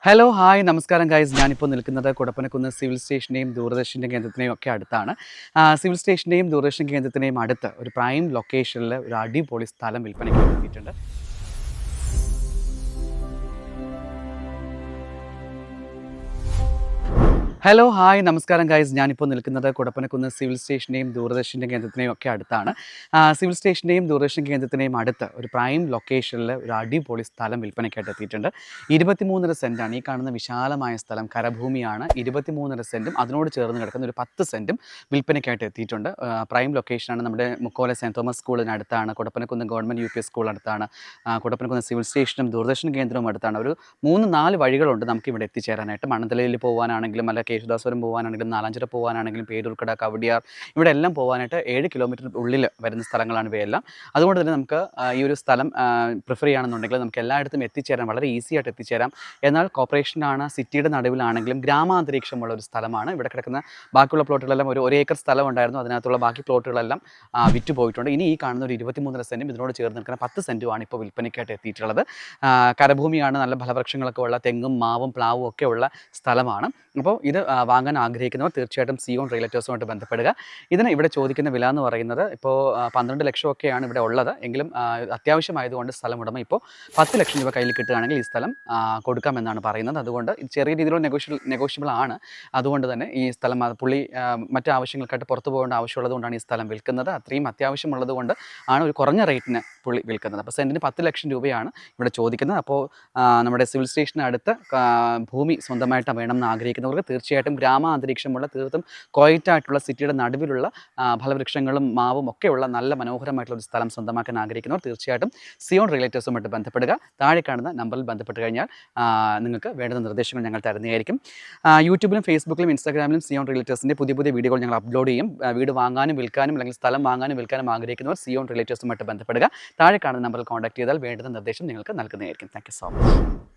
Hello hi നമസ്കാരം guys. ഞാനിപ്പോൾ നിൽക്കുന്നത് കുടപ്പനക്കുന്ന് സിവിൽ സ്റ്റേഷൻ്റെയും ദൂരദർശൻ്റെ കേന്ദ്രത്തിനെയും ഒക്കെ അടുത്താണ്. സിവിൽ സ്റ്റേഷൻ്റെയും ദൂരദർശൻ കേന്ദ്രത്തിനെയും അടുത്ത് ഒരു പ്രൈം ലൊക്കേഷനിൽ ഒരു അടിപൊളി സ്ഥലം വിൽപ്പനയ്ക്ക് എത്തിയിട്ടുണ്ട്. ഹലോ ഹായ് നമസ്കാരം ഗൈസ്. ഞാനിപ്പോൾ നിൽക്കുന്നത് കുടപ്പനക്കുന്ന് സിവിൽ സ്റ്റേഷൻ്റെയും ദൂരദർശൻ്റെ കേന്ദ്രത്തിനെയും ഒക്കെ അടുത്താണ്. സിവിൽ സ്റ്റേഷൻ്റെയും ദൂരദർശൻ കേന്ദ്രത്തിനെയും അടുത്ത് ഒരു പ്രൈം ലൊക്കേഷനിൽ ഒരു അടിപൊളി സ്ഥലം വിൽപ്പനയ്ക്കായിട്ട് എത്തിയിട്ടുണ്ട്. 23.5 സെൻറ്റാണ് ഈ കാണുന്ന വിശാലമായ സ്ഥലം. കരഭൂമിയാണ്. 23.5 സെൻറ്റും അതിനോട് ചേർന്ന് കിടക്കുന്ന ഒരു 10 സെൻറ്റും വിൽപ്പനയ്ക്കായിട്ട് എത്തിയിട്ടുണ്ട്. പ്രൈം ലൊക്കേഷനാണ്. നമ്മുടെ മുക്കോല സെൻറ്റ് തോമസ് സ്കൂളിനടുത്താണ്. കുടപ്പനക്കുന്ന് ഗവൺമെൻറ് UPS സ്കൂളിനടുത്താണ്. കുടപ്പനക്കുന്ന് സിവിൽ സ്റ്റേഷനും ദൂരദർശൻ കേന്ദ്രവും അടുത്താണ്. ഒരു 3-4 വഴികളുണ്ട് നമുക്കിവിടെ എത്തിച്ചേരാനായിട്ട്. മണന്തലയിൽ പോകാനാണെങ്കിലും അല്ല യേശുദാസ്വരം പോകാനാണെങ്കിലും നാലാഞ്ചിറ പോകാനാണെങ്കിലും പേരൂർക്കട കവടിയാർ ഇവിടെ എല്ലാം പോകാനായിട്ട് 7 കിലോമീറ്റർ ഉള്ളിൽ വരുന്ന സ്ഥലങ്ങളാണ് ഇവയെല്ലാം. അതുകൊണ്ട് തന്നെ നമുക്ക് ഈ ഒരു സ്ഥലം പ്രിഫർ ചെയ്യുകയാണെന്നുണ്ടെങ്കിൽ നമുക്ക് എല്ലായിടത്തും എത്തിച്ചേരാൻ വളരെ ഈസി ആയിട്ട് എത്തിച്ചേരാം. എന്നാൽ കോർപ്പറേഷനാണ്, സിറ്റിയുടെ നടുവിലാണെങ്കിലും ഗ്രാമാന്തരീക്ഷമുള്ള ഒരു സ്ഥലമാണ്. ഇവിടെ കിടക്കുന്ന ബാക്കിയുള്ള പ്ലോട്ടുകളെല്ലാം ഒരു ഏക്കർ സ്ഥലം ഉണ്ടായിരുന്നു. അതിനകത്തുള്ള ബാക്കി പ്ലോട്ടുകളെല്ലാം വിറ്റ് പോയിട്ടുണ്ട്. ഇനി ഈ കാണുന്ന ഒരു 23.5 സെൻറ്റും ഇതിനോട് ചേർന്ന് നിൽക്കുന്ന 10 സെൻറ്റുമാണ് ഇപ്പോൾ വിൽപ്പനയ്ക്കായിട്ട് എത്തിയിട്ടുള്ളത്. കരഭൂമിയാണ്. നല്ല ഫലവൃക്ഷങ്ങളൊക്കെ ഉള്ള തെങ്ങും മാവും പ്ലാവും ഒക്കെ ഉള്ള സ്ഥലമാണ്. അപ്പോൾ ഇത് വാങ്ങാൻ ആഗ്രഹിക്കുന്നവർ തീർച്ചയായിട്ടും സിയോൺ റിയൽറ്റേഴ്സുമായിട്ട് ബന്ധപ്പെടുക. ഇതിന് ഇവിടെ ചോദിക്കുന്ന വില എന്ന് പറയുന്നത് ഇപ്പോൾ 12 ലക്ഷമൊക്കെയാണ് ഇവിടെ ഉള്ളത്. എങ്കിലും അത്യാവശ്യമായതുകൊണ്ട് സ്ഥലം ഉടമ ഇപ്പോൾ 10 ലക്ഷം രൂപ കയ്യിൽ കിട്ടുകയാണെങ്കിൽ ഈ സ്ഥലം കൊടുക്കാമെന്നാണ് പറയുന്നത്. അതുകൊണ്ട് ചെറിയ രീതിയിലുള്ള നെഗോഷ്യബിൾ ആണ്. അതുകൊണ്ട് തന്നെ ഈ സ്ഥലം പുള്ളി മറ്റു ആവശ്യങ്ങൾക്കായിട്ട് പുറത്തു പോകേണ്ട ആവശ്യമുള്ളതുകൊണ്ടാണ് ഈ സ്ഥലം വിൽക്കുന്നത്. അത്രയും അത്യാവശ്യമുള്ളത് കൊണ്ട് ആണ് ഒരു കുറഞ്ഞ റേറ്റിന് പുള്ളി വിൽക്കുന്നത്. അപ്പോൾ സെൻറ്റിന് 10 ലക്ഷം രൂപയാണ് ഇവിടെ ചോദിക്കുന്നത്. അപ്പോൾ നമ്മുടെ സിവിൽ സ്റ്റേഷനടുത്ത് ഭൂമി സ്വന്തമായിട്ട് വേണമെന്ന് ആഗ്രഹിക്കുന്നവർക്ക് തീർച്ചയായിട്ടും ഗ്രാമാന്തരീക്ഷമുള്ള തീർത്തും ക്വയറ്റായിട്ടുള്ള സിറ്റിയുടെ നടുവിലുള്ള ഫലവൃക്ഷങ്ങളും മാവും ഒക്കെയുള്ള നല്ല മനോഹരമായിട്ടുള്ള ഒരു സ്ഥലം സ്വന്തമാക്കാൻ ആഗ്രഹിക്കുന്നവർ തീർച്ചയായിട്ടും സിയോൺ റിയൽറ്റേഴ്സുമായിട്ട് ബന്ധപ്പെടുക. താഴെ കാണുന്ന നമ്പറിൽ ബന്ധപ്പെട്ട് കഴിഞ്ഞാൽ നിങ്ങൾക്ക് വേണ്ടുന്ന നിർദ്ദേശങ്ങൾ ഞങ്ങൾ തരുന്നതായിരിക്കും. യൂട്യൂബിലും ഫേസ്ബുക്കിലും ഇൻസ്റ്റാഗ്രാമിലും സിയോൺ റിയൽറ്റേഴ്സിൻ്റെ പുതിയ വീഡിയോകൾ ഞങ്ങൾ അപ്ലോഡ് ചെയ്യും. വീട് വാങ്ങാനും വിൽക്കാനും അല്ലെങ്കിൽ സ്ഥലം വാങ്ങാനും വിൽക്കാനും ആഗ്രഹിക്കുന്നവർ സിയോൺ റിയൽറ്റേഴ്സുമായിട്ട് ബന്ധപ്പെടുക. താഴെ കാണുന്ന നമ്പറിൽ കോൺടാക്ട് ചെയ്താൽ വേണ്ടുന്ന നിർദ്ദേശം നിങ്ങൾക്ക് നൽകുന്നതായിരിക്കും. Thank you so much.